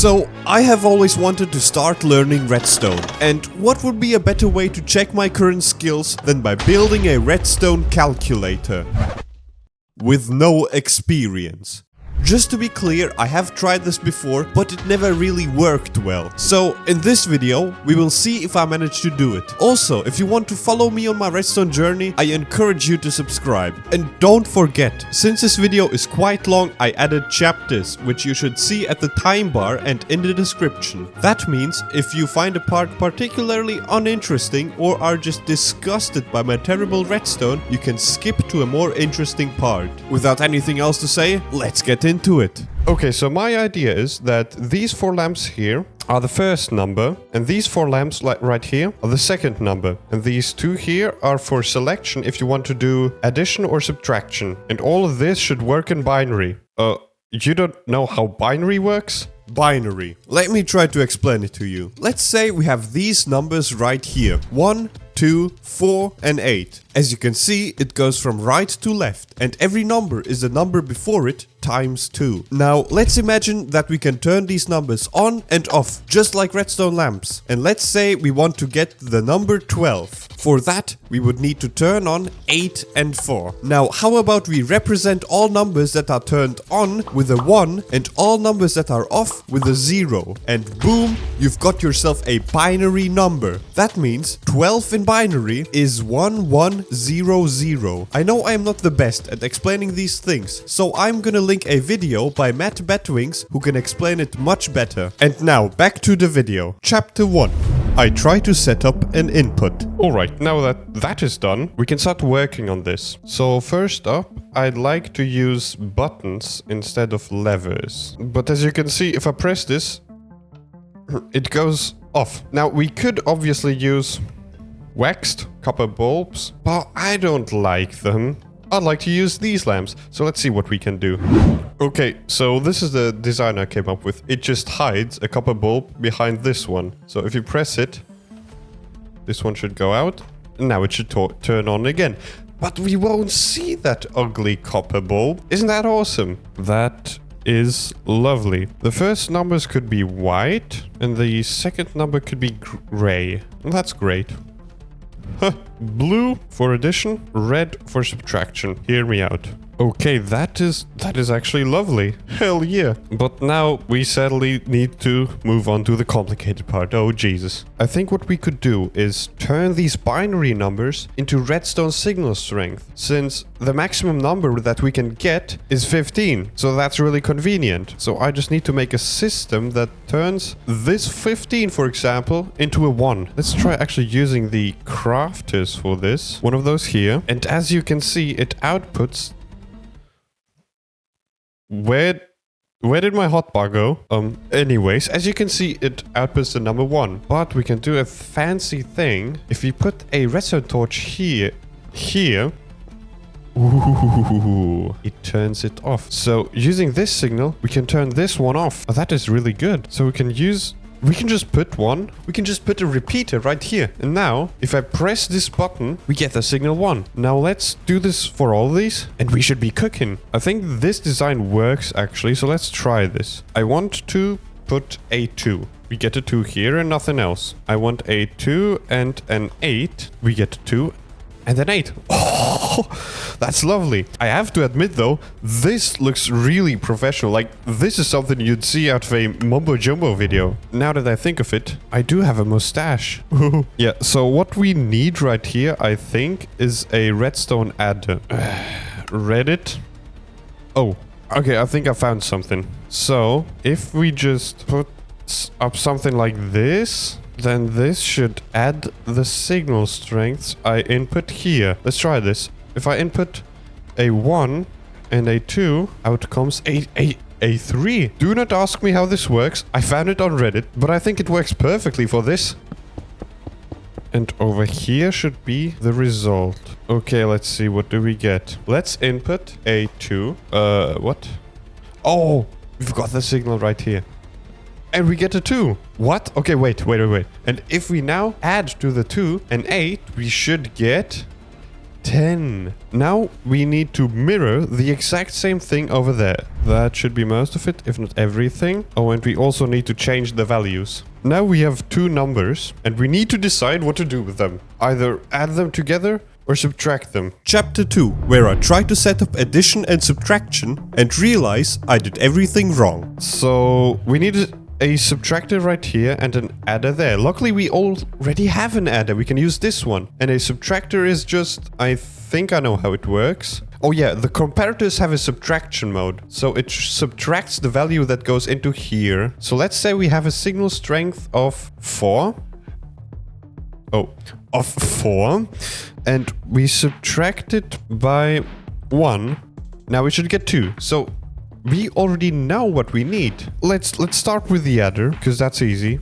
So, I have always wanted to start learning redstone, and what would be a better way to check my current skills than by building a redstone calculator with no experience. Just to be clear, I have tried this before, but it never really worked well. So, in this video, we will see if I manage to do it. Also, if you want to follow me on my redstone journey, I encourage you to subscribe. And don't forget, since this video is quite long, I added chapters, which you should see at the time bar and in the description. That means, if you find a part particularly uninteresting or are just disgusted by my terrible redstone, you can skip to a more interesting part. Without anything else to say, let's get into it. Okay, so my idea is that these 4 lamps here are the first number, and these 4 lamps like right here are the second number, and these 2 here are for selection if you want to do addition or subtraction, and all of this should work in binary. You don't know how binary works? Binary. Let me try to explain it to you. Let's say we have these numbers right here. 1, 2, 4 and 8. As you can see, it goes from right to left, and every number is the number before it times 2. Now, let's imagine that we can turn these numbers on and off, just like redstone lamps. And let's say we want to get the number 12. For that, we would need to turn on 8 and 4. Now, how about we represent all numbers that are turned on with a 1 and all numbers that are off with a 0. And boom, you've got yourself a binary number. That means 12 in binary is 1100. I know I am not the best at explaining these things, so I'm gonna link a video by Mattbatwings who can explain it much better. And now, back to the video. Chapter 1. I try to set up an input. Alright, now that that is done, we can start working on this. So first up, I'd like to use buttons instead of levers. But as you can see, if I press this, it goes off. Now, we could obviously use waxed copper bulbs, but I don't like them. I'd like to use these lamps, so let's see what we can do. Okay, so this is the design I came up with. It just hides a copper bulb behind this one. So if you press it, this one should go out, and now it should turn on again. But we won't see that ugly copper bulb. Isn't that awesome? That is lovely. The first numbers could be white, and the second number could be gray. And that's great. Huh. Blue for addition, red for subtraction. Hear me out. Okay, that is actually lovely. Hell yeah. But now we sadly need to move on to the complicated part. Oh, Jesus. I think what we could do is turn these binary numbers into redstone signal strength, since the maximum number that we can get is 15. So that's really convenient. So I just need to make a system that turns this 15, for example, into a 1. Let's try actually using the crafters for this. One of those here. And as you can see, it outputs... Where did my hotbar go? Anyways, as you can see, it outputs the number 1. But we can do a fancy thing. If we put a redstone torch here, ooh, it turns it off. So using this signal, we can turn this one off. Oh, that is really good. So we can just put a repeater right here. And now, if I press this button, we get the signal 1. Now let's do this for all of these, and we should be cooking. I think this design works actually, so let's try this. I want to put a 2. We get a 2 here and nothing else. I want a 2 and an 8. We get a 2 and an 8. Oh, that's lovely. I have to admit though, this looks really professional. Like, this is something you'd see out of a Mumbo Jumbo video. Now that I think of it, I do have a mustache. Yeah, so what we need right here, I think, is a redstone adder. Reddit. Oh, okay, I think I found something. So, if we just put up something like this... then this should add the signal strengths I input here. Let's try this. If I input a 1 and a 2, out comes a 3. Do not ask me how this works. I found it on Reddit, but I think it works perfectly for this. And over here should be the result. Okay, let's see. What do we get? Let's input a 2. What? Oh, we've got the signal right here. And we get a 2. What? Okay, wait. And if we now add to the 2 an 8, we should get 10. Now we need to mirror the exact same thing over there. That should be most of it, if not everything. Oh, and we also need to change the values. Now we have two numbers, and we need to decide what to do with them. Either add them together or subtract them. Chapter 2, where I try to set up addition and subtraction and realize I did everything wrong. So we need a subtractor right here and an adder there. Luckily we already have an adder. We can use this one. And a subtractor is just, I think I know how it works. Oh yeah, the comparators have a subtraction mode. So it subtracts the value that goes into here. So let's say we have a signal strength of 4. Oh, of 4. And we subtract it by 1. Now we should get 2. So we already know what we need. Let's start with the adder, because that's easy.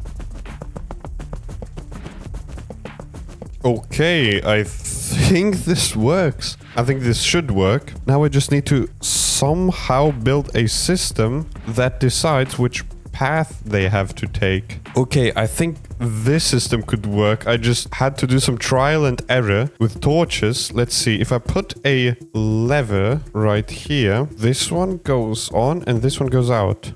Okay, I think this works. I think this should work. Now I just need to somehow build a system that decides which path they have to take. Okay, I think this system could work. I just had to do some trial and error with torches. Let's see, if I put a lever right here, this one goes on and this one goes out.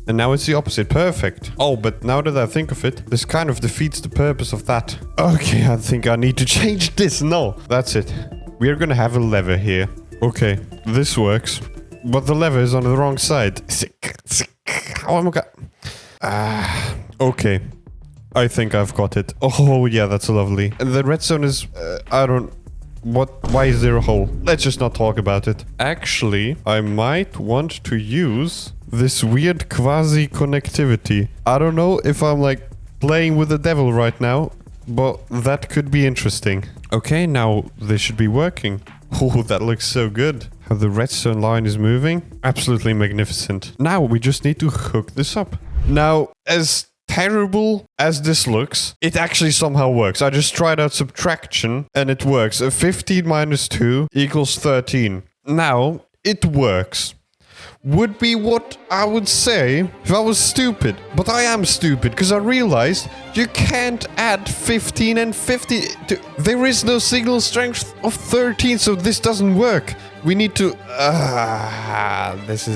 And now it's the opposite. Perfect. Oh, but now that I think of it, this kind of defeats the purpose of that. Okay, I think I need to change this. No, that's it. We are gonna have a lever here. Okay, this works. But the lever is on the wrong side. Oh my god. Okay. I think I've got it. Oh yeah, that's lovely. And the redstone is... I don't... Why is there a hole? Let's just not talk about it. Actually, I might want to use this weird quasi-connectivity. I don't know if I'm like playing with the devil right now, but that could be interesting. Okay, now this should be working. Oh, that looks so good. How the redstone line is moving. Absolutely magnificent. Now we just need to hook this up. Now, as terrible as this looks, it actually somehow works. I just tried out subtraction and it works. 15 minus 2 equals 13. Now, it works. Would be what I would say if I was stupid. But I am stupid because I realized you can't add 15 and 50. There is no signal strength of 13, so this doesn't work. We need to... This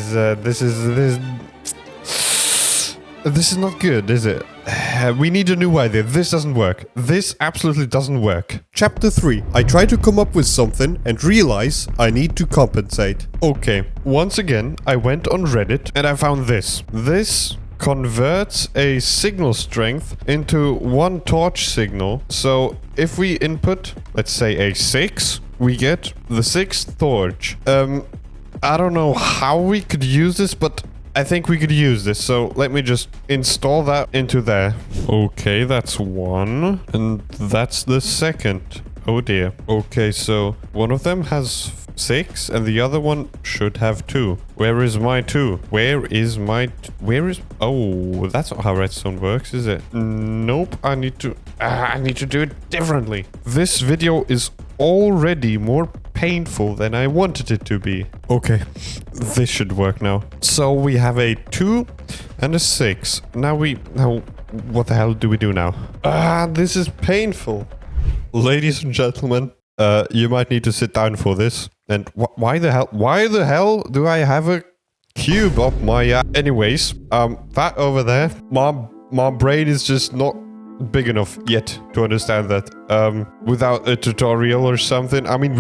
is not good, is it? We need a new idea. This doesn't work. This absolutely doesn't work. Chapter 3. I try to come up with something and realize I need to compensate. Okay. Once again, I went on Reddit and I found this. This converts a signal strength into one torch signal. So if we input, let's say a 6, we get the 6th torch. I don't know how we could use this, but I think we could use this, so let me just install that into there. Okay, that's one, and that's the second. Oh dear. Okay, so one of them has 6, and the other one should have 2. Where is my 2? Oh, that's not how redstone works, is it? Nope, I need to do it differently. This video is already more painful than I wanted it to be. Okay, this should work now. So we have a 2 and a 6. Now what the hell do we do now? This is painful. Ladies and gentlemen, you might need to sit down for this. And why the hell do I have a cube up my anyways, that over there, my brain is just not big enough yet to understand that without a tutorial or something. I mean,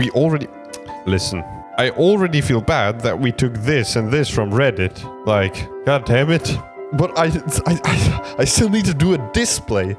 listen, I already feel bad that we took this and this from Reddit. Like, god damn it. But I still need to do a display.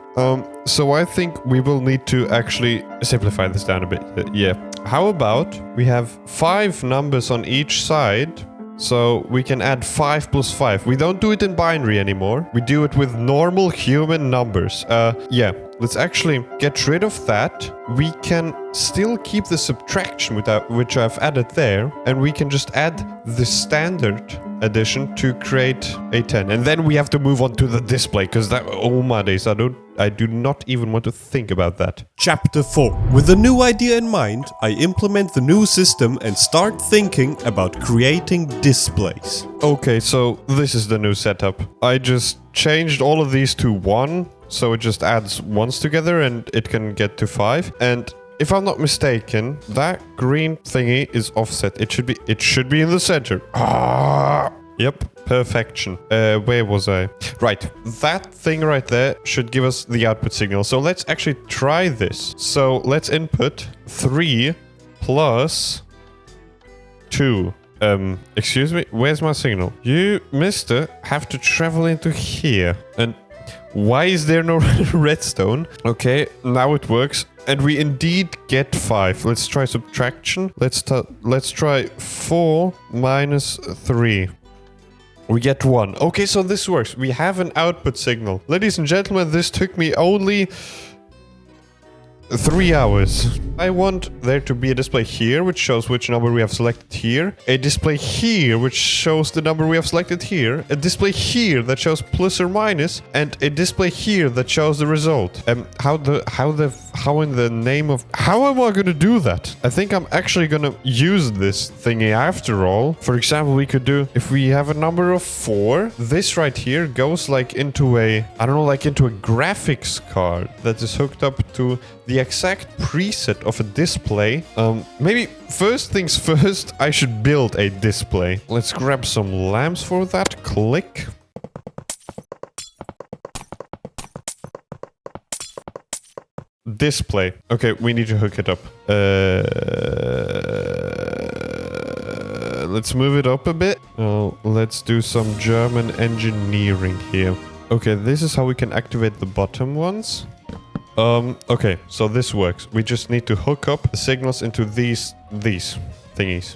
So I think we will need to actually simplify this down a bit. Yeah. How about we have 5 numbers on each side? So we can add 5 plus 5. We don't do it in binary anymore. We do it with normal human numbers. Yeah, let's actually get rid of that. We can still keep the subtraction which I've added there. And we can just add the standard addition to create a 10. And then we have to move on to the display, because that, oh my days, I do not even want to think about that. Chapter 4. With a new idea in mind, I implement the new system and start thinking about creating displays. Okay, so this is the new setup. I just changed all of these to 1, so it just adds 1s together and it can get to 5. And if I'm not mistaken, that green thingy is offset. It should be in the center. Ah! Yep, perfection. Where was I? Right, that thing right there should give us the output signal. So let's actually try this. So let's input 3 plus 2. Excuse me, where's my signal? You, mister, have to travel into here. And why is there no redstone? Okay, now it works. And we indeed get 5. Let's try subtraction. Let's try 4 minus 3. We get 1. Okay, so this works. We have an output signal. Ladies and gentlemen, this took me only 3 hours. I want there to be a display here, which shows which number we have selected here. A display here, which shows the number we have selected here. A display here that shows plus or minus. And a display here that shows the result. How in the name of... How am I going to do that? I think I'm actually going to use this thingy after all. For example, we could do... If we have a number of 4, this right here goes like into a... I don't know, like into a graphics card that is hooked up to the exact preset of a display. Maybe first things first, I should build a display. Let's grab some lamps for that. Click. Display. Okay, we need to hook it up. Let's move it up a bit. Let's do some German engineering here. Okay, this is how we can activate the bottom ones. Okay, so this works. We just need to hook up the signals into these thingies.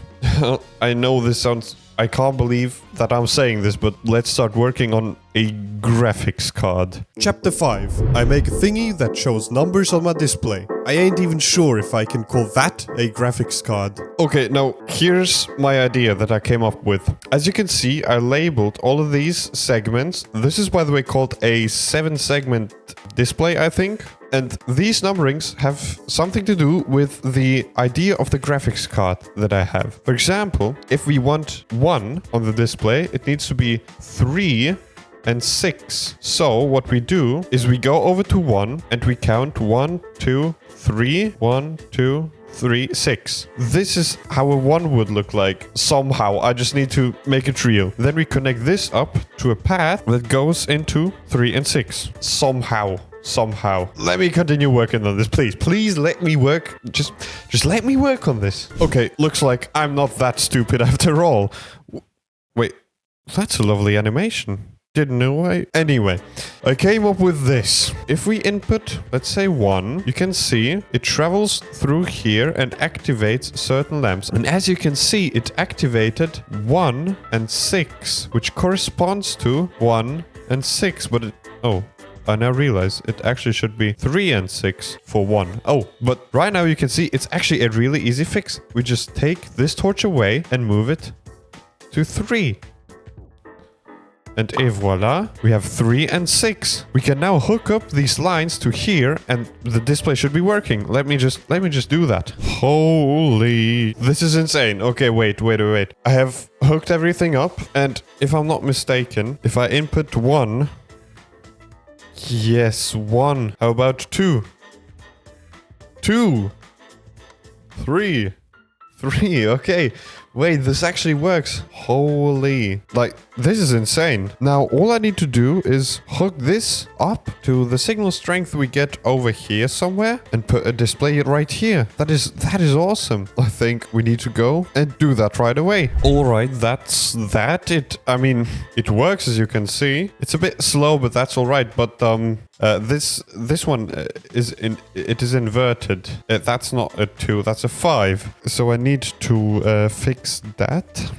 I know this sounds... I can't believe that I'm saying this, but let's start working on a graphics card. Chapter 5. I make a thingy that shows numbers on my display. I ain't even sure if I can call that a graphics card. Okay, now here's my idea that I came up with. As you can see, I labeled all of these segments. This is, by the way, called a 7-segment display, I think. And these numberings have something to do with the idea of the graphics card that I have. For example, if we want 1 on the display, it needs to be 3 and 6. So what we do is we go over to 1 and we count 1, 2, 3, 1, 2, 3, 6. This is how a 1 would look like. Somehow, I just need to make it real. Then we connect this up to a path that goes into 3 and 6. Somehow. Let me continue working on this, please. Please let me work. Just let me work on this. Okay, looks like I'm not that stupid after all. Wait, that's a lovely animation. Didn't know why. Anyway, I came up with this. If we input, let's say 1, you can see it travels through here and activates certain lamps. And as you can see, it activated 1 and 6, which corresponds to 1 and 6. But it... Oh. I now realize it actually should be 3 and 6 for 1. Oh, but right now you can see it's actually a really easy fix. We just take this torch away and move it to 3. And voila, we have 3 and 6. We can now hook up these lines to here and the display should be working. Let me just do that. Holy, this is insane. Okay, wait. I have hooked everything up and if I'm not mistaken, if I input 1... Yes, 1. How about 2? 2. 3. 3, okay. Wait, this actually works. Holy. Like, this is insane. Now, all I need to do is hook this up to the signal strength we get over here somewhere and put a display right here. That is awesome. I think we need to go and do that right away. All right, that's that. It works, as you can see. It's a bit slow, but that's all right. But this one is inverted. That's not a 2, that's a 5. So I need to fix that.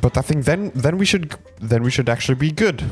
But I think then we should actually be good.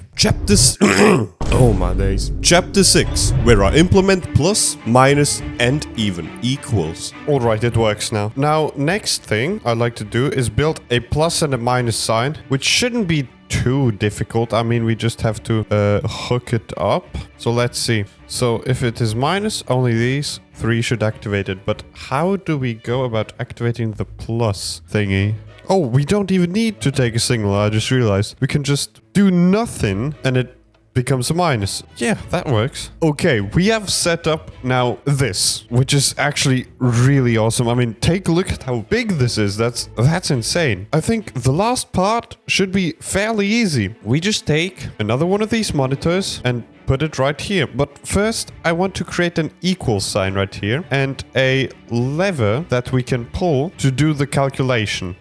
Oh my days. Chapter 6, where I implement plus, minus, and even equals. Alright, it works now. Now, next thing I'd like to do is build a plus and a minus sign, which shouldn't be too difficult. I mean, we just have to hook it up. So let's see. So if it is minus, only these 3 should activate it. But how do we go about activating the plus thingy? Oh, we don't even need to take a signal. I just realized we can just do nothing and it becomes a minus. Yeah, that works. Okay, we have set up now this, which is actually really awesome. I mean, take a look at how big this is. That's insane. I think the last part should be fairly easy. We just take another one of these monitors and put it right here. But first, I want to create an equal sign right here and a lever that we can pull to do the calculation.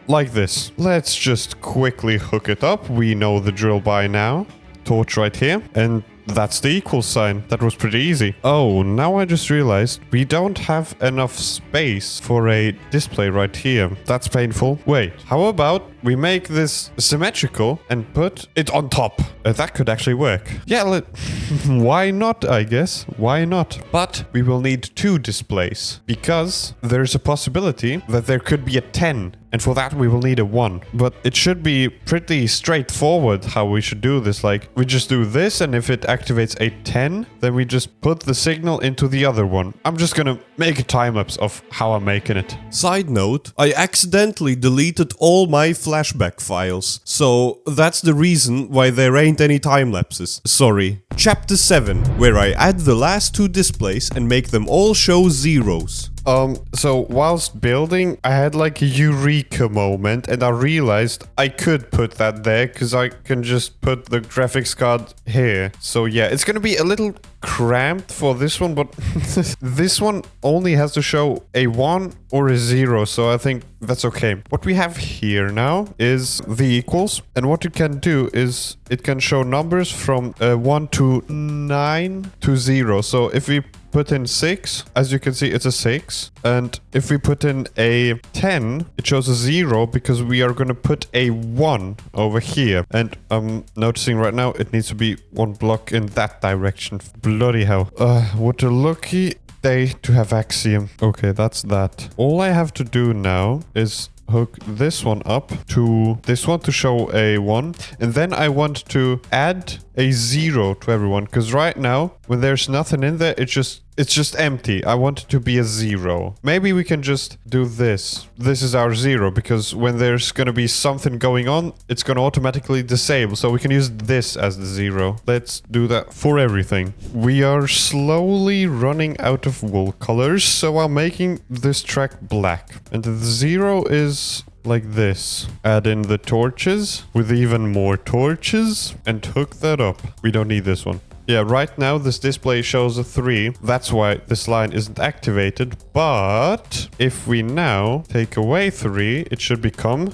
Like this. Let's just quickly hook it up. We know the drill by now. Torch right here. And that's the equal sign. That was pretty easy. Oh, now I just realized we don't have enough space for a display right here. That's painful. Wait, how about we make this symmetrical and put it on top? That could actually work. Yeah, why not, I guess? Why not? But we will need 2 displays because there's a possibility that there could be a 10. And for that, we will need a 1. But it should be pretty straightforward how we should do this. Like, we just do this, and if it activates a 10, then we just put the signal into the other one. I'm just gonna make a time-lapse of how I'm making it. Side note, I accidentally deleted all my flashback files. So that's the reason why there ain't any time-lapses. Sorry. Chapter 7, where I add the last 2 displays and make them all show zeros. So whilst building, I had like a eureka moment and I realized I could put that there because I can just put the graphics card here. So yeah, it's gonna be a little cramped for this one, but this one only has to show a 1 or a 0, so I think that's okay. What we have here now is the equals, and what it can do is it can show numbers from 1 to 9 to 0. So if we put in 6, as you can see, it's a 6. And if we put in a 10, it shows a 0 because we are going to put a 1 over here. And I'm noticing right now it needs to be 1 block in that direction. Bloody hell. What a lucky day to have Axiom. Okay, that's that. All I have to do now is hook this one up to this one to show a 1, and then I want to add a 0 to everyone, because right now when there's nothing in there, it's just empty. I want it to be a 0. Maybe we can just do this. This is our 0, because when there's gonna be something going on, it's gonna automatically disable, so we can use this as the 0. Let's do that for everything. We are slowly running out of wool colors, so I'm making this track black, and the 0 is like this. Add in the torches with even more torches and hook that up. We don't need this one. Yeah, right now this display shows a 3. That's why this line isn't activated. But if we now take away 3, it should become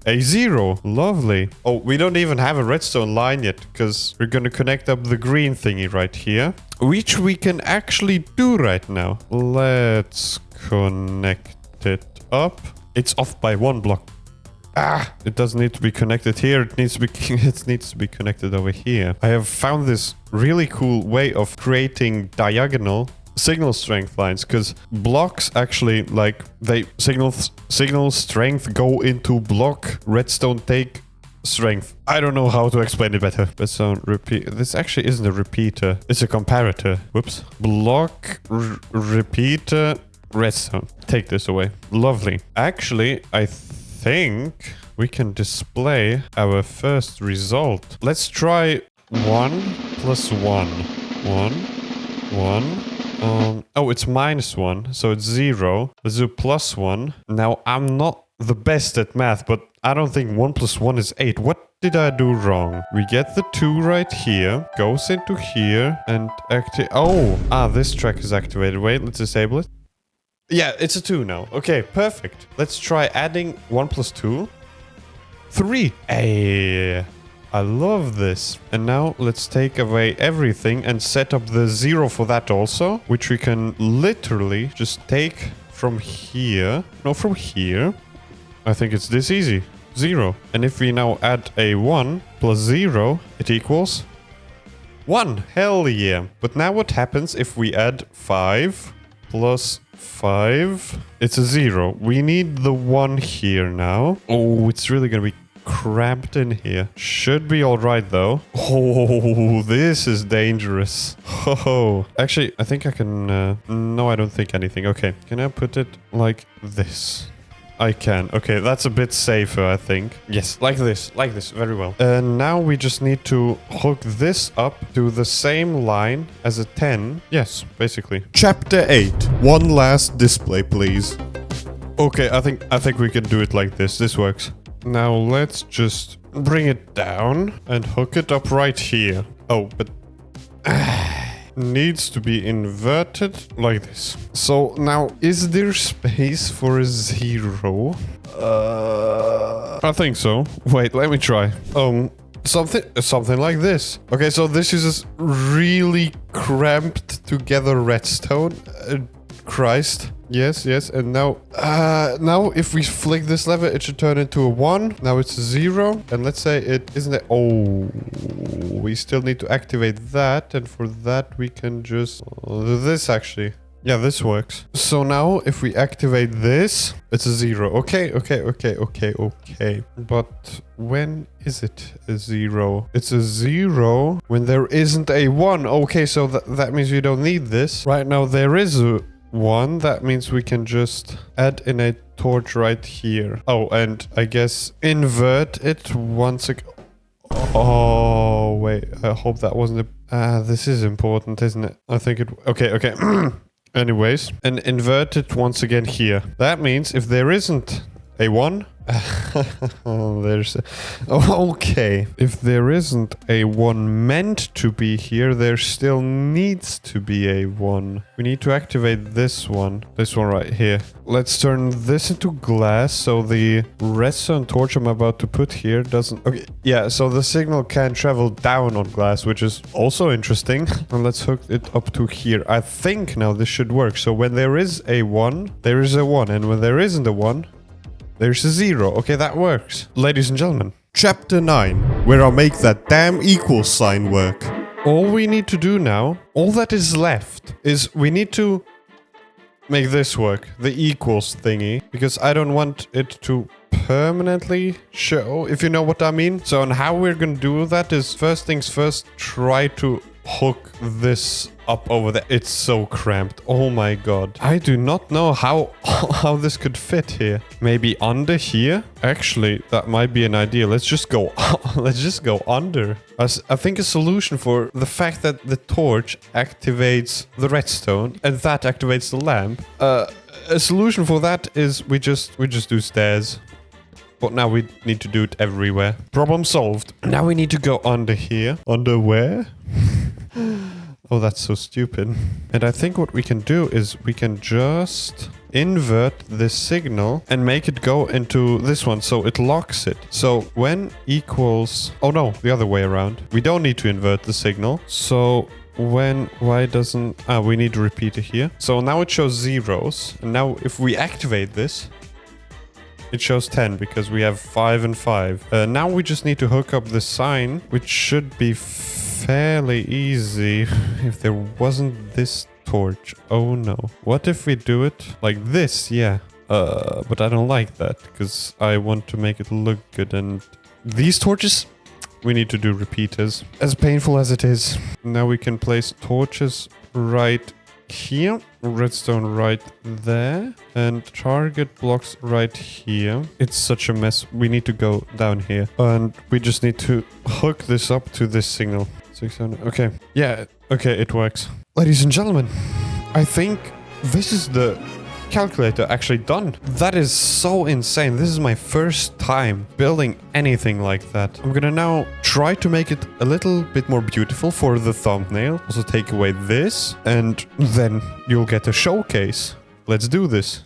a 0. Lovely. Oh, we don't even have a redstone line yet because we're going to connect up the green thingy right here, which we can actually do right now. Let's connect it up. It's off by 1 block. It doesn't need to be connected here. It needs to be connected over here. I have found this really cool way of creating diagonal signal strength lines, because blocks actually, like, they signal strength go into block, redstone take strength. I don't know how to explain it better. Redstone repeat. This actually isn't a repeater. It's a comparator. Whoops. Block repeater. Redstone. Take this away. Lovely. Actually, I think we can display our first result. Let's try 1 plus 1. 1. 1. Oh, it's -1, so it's 0. Let's do +1. Now, I'm not the best at math, but I don't think 1 plus 1 is 8. What did I do wrong? We get the 2 right here, goes into here, and this track is activated. Wait, let's disable it. Yeah, it's a 2 now. Okay, perfect. Let's try adding 1 plus 2. 3. Hey, I love this. And now let's take away everything and set up the 0 for that also, which we can literally just take from here. No, from here. I think it's this easy. 0. And if we now add a 1 plus 0, it equals 1. Hell yeah. But now what happens if we add 5 plus 5? It's a 0. We need the 1 here now. Oh, it's really gonna be cramped in here. Should be alright though. Oh, this is dangerous. Oh, actually, I think I can... no, I don't think anything. Okay, can I put it like this? I can. Okay, that's a bit safer, I think. Yes, like this, very well. And now we just need to hook this up to the same line as a 10. Yes, basically. Chapter 8. One last display, please. Okay, I think we can do it like this. This works. Now let's just bring it down and hook it up right here. Oh, but needs to be inverted like this. So now, is there space for a 0? I think so. Wait, let me try. Something like this. Okay, so this is really cramped together redstone. Christ. Yes, and now if we flick this lever, it should turn into a 1. Now it's a 0. And let's say it isn't it. Oh, we still need to activate that. And for that, we can just do this actually. Yeah, this works. So now if we activate this, it's a 0. Okay. But when is it a 0? It's a 0 when there isn't a 1. Okay, so that means you don't need this. Right now there is a 1. That means we can just add in a torch right here. Oh, and I guess invert it once again. Oh, wait. I hope that wasn't a... this is important, isn't it? I think it... Okay. Anyways, and invert it once again here. That means if there isn't a 1... okay. If there isn't a 1 meant to be here, there still needs to be a 1. We need to activate this one. This one right here. Let's turn this into glass so the redstone torch I'm about to put here doesn't... Okay, yeah, so the signal can travel down on glass, which is also interesting. And let's hook it up to here. I think now this should work. So when there is a 1, there is a 1. And when there isn't a 1... there's a 0. Okay, that works. Ladies and gentlemen, Chapter 9, where I make that damn equal sign work. All we need to do now, all that is left, is we need to make this work. The equals thingy. Because I don't want it to permanently show, if you know what I mean. So, and how we're gonna do that is, first things first, try to hook this up over there. It's so cramped. Oh my god. I do not know how this could fit here. Maybe under here? Actually, that might be an idea. Let's just go under. I think a solution for the fact that the torch activates the redstone and that activates the lamp. A solution for that is we just do stairs. But now we need to do it everywhere. Problem solved. Now we need to go under here. Under where? Oh, that's so stupid. And I think what we can do is we can just invert this signal and make it go into this one. So it locks it. So when equals... oh no, the other way around. We don't need to invert the signal. So when... why doesn't... we need to repeat it here. So now it shows zeros. And now if we activate this... it shows 10 because we have 5 and 5. Now we just need to hook up the sign, which should be fairly easy if there wasn't this torch. Oh no. What if we do it like this? Yeah. But I don't like that because I want to make it look good. And these torches, we need to do repeaters. As painful as it is. Now we can place torches right here, redstone right there, and target blocks right here. It's such a mess. We need to go down here, and we just need to hook this up to this signal. 600. Okay. Yeah. Okay, it works. Ladies and gentlemen, I think this is the calculator actually done. That is so insane. This is my first time building anything like that. I'm gonna now try to make it a little bit more beautiful for the thumbnail. Also take away this, and then you'll get a showcase. Let's do this.